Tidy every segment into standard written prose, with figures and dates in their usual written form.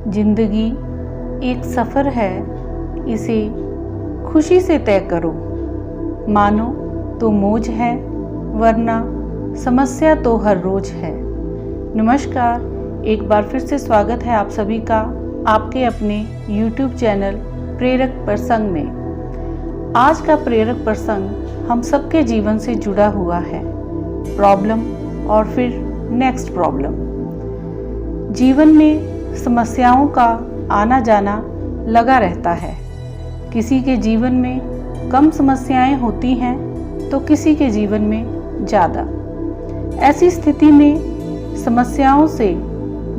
जिंदगी एक सफ़र है, इसे खुशी से तय करो। मानो तो मौज है, वरना समस्या तो हर रोज है। नमस्कार, एक बार फिर से स्वागत है आप सभी का आपके अपने YouTube चैनल प्रेरक प्रसंग में। आज का प्रेरक प्रसंग हम सबके जीवन से जुड़ा हुआ है। प्रॉब्लम और फिर नेक्स्ट प्रॉब्लम। जीवन में समस्याओं का आना जाना लगा रहता है। किसी के जीवन में कम समस्याएं होती हैं तो किसी के जीवन में ज़्यादा। ऐसी स्थिति में समस्याओं से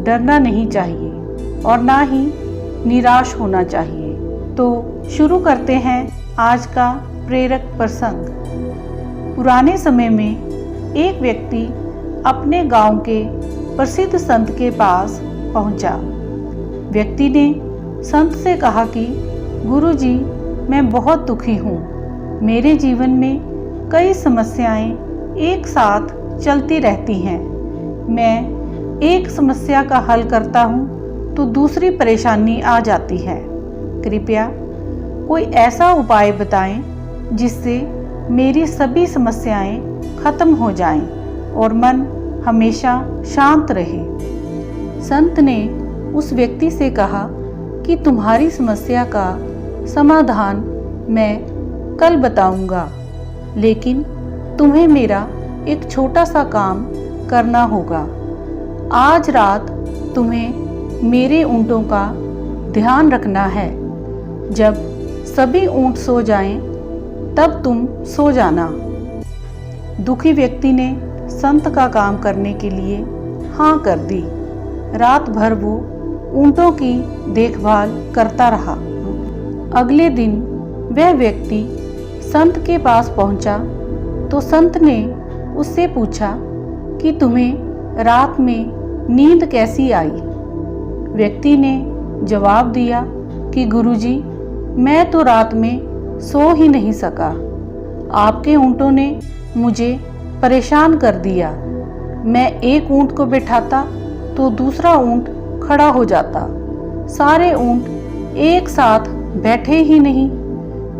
डरना नहीं चाहिए और ना ही निराश होना चाहिए। तो शुरू करते हैं आज का प्रेरक प्रसंग। पुराने समय में एक व्यक्ति अपने गांव के प्रसिद्ध संत के पास पहुंचा। व्यक्ति ने संत से कहा कि गुरुजी, मैं बहुत दुखी हूँ। मेरे जीवन में कई समस्याएं एक साथ चलती रहती हैं। मैं एक समस्या का हल करता हूँ तो दूसरी परेशानी आ जाती है। कृपया कोई ऐसा उपाय बताएं जिससे मेरी सभी समस्याएं खत्म हो जाएं और मन हमेशा शांत रहे। संत ने उस व्यक्ति से कहा कि तुम्हारी समस्या का समाधान मैं कल बताऊंगा, लेकिन तुम्हें मेरा एक छोटा सा काम करना होगा। आज रात तुम्हें मेरे ऊँटों का ध्यान रखना है। जब सभी ऊँट सो जाएं, तब तुम सो जाना। दुखी व्यक्ति ने संत का काम करने के लिए हाँ कर दी। रात भर वो ऊँटों की देखभाल करता रहा। अगले दिन वह व्यक्ति संत के पास पहुंचा तो संत ने उससे पूछा कि तुम्हें रात में नींद कैसी आई। व्यक्ति ने जवाब दिया कि गुरुजी, मैं तो रात में सो ही नहीं सका। आपके ऊँटों ने मुझे परेशान कर दिया। मैं एक ऊँट को बिठाता तो दूसरा ऊँट खड़ा हो जाता। सारे ऊँट एक साथ बैठे ही नहीं।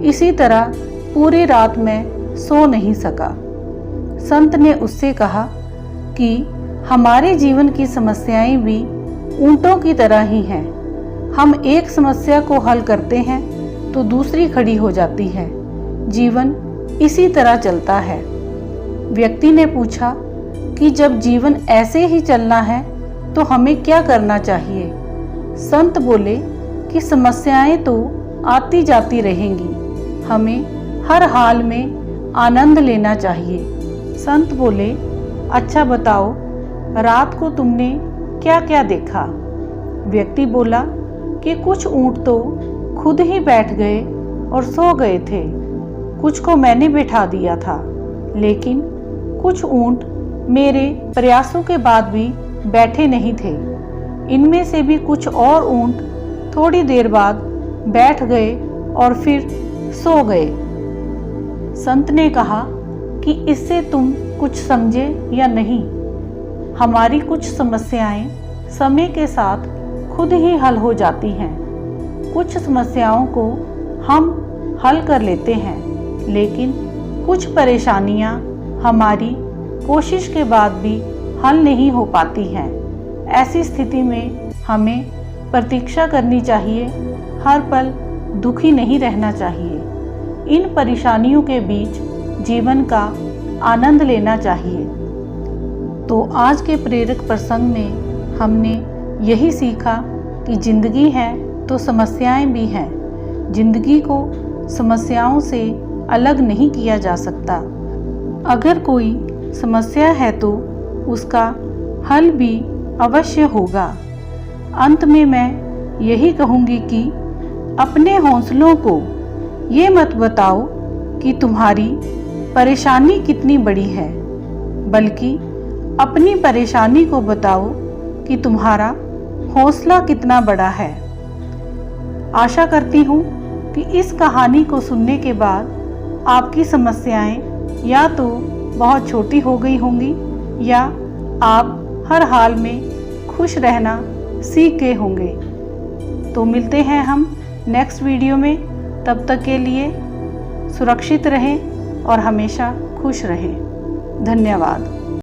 इसी तरह पूरी रात मैं सो नहीं सका। संत ने उससे कहा कि हमारे जीवन की समस्याएं भी ऊँटों की तरह ही हैं। हम एक समस्या को हल करते हैं तो दूसरी खड़ी हो जाती है। जीवन इसी तरह चलता है। व्यक्ति ने पूछा कि जब जीवन ऐसे ही चलना है तो हमें क्या करना चाहिए। संत बोले कि समस्याएं तो आती जाती रहेंगी, हमें हर हाल में आनंद लेना चाहिए। संत बोले, अच्छा बताओ, रात को तुमने क्या क्या देखा। व्यक्ति बोला कि कुछ ऊँट तो खुद ही बैठ गए और सो गए थे। कुछ को मैंने बिठा दिया था, लेकिन कुछ ऊँट मेरे प्रयासों के बाद भी बैठे नहीं थे। इनमें से भी कुछ और ऊँट थोड़ी देर बाद बैठ गए और फिर सो गए। संत ने कहा कि इससे तुम कुछ समझे या नहीं। हमारी कुछ समस्याएं समय के साथ खुद ही हल हो जाती हैं। कुछ समस्याओं को हम हल कर लेते हैं, लेकिन कुछ परेशानियां हमारी कोशिश के बाद भी हल नहीं हो पाती हैं। ऐसी स्थिति में हमें प्रतीक्षा करनी चाहिए। हर पल दुखी नहीं रहना चाहिए। इन परेशानियों के बीच जीवन का आनंद लेना चाहिए। तो आज के प्रेरक प्रसंग में हमने यही सीखा कि जिंदगी है तो समस्याएं भी हैं। जिंदगी को समस्याओं से अलग नहीं किया जा सकता। अगर कोई समस्या है तो उसका हल भी अवश्य होगा। अंत में मैं यही कहूँगी कि अपने हौसलों को ये मत बताओ कि तुम्हारी परेशानी कितनी बड़ी है, बल्कि अपनी परेशानी को बताओ कि तुम्हारा हौसला कितना बड़ा है। आशा करती हूँ कि इस कहानी को सुनने के बाद आपकी समस्याएं या तो बहुत छोटी हो गई होंगी या आप हर हाल में खुश रहना सीख गए होंगे। तो मिलते हैं हम नेक्स्ट वीडियो में। तब तक के लिए सुरक्षित रहें और हमेशा खुश रहें। धन्यवाद।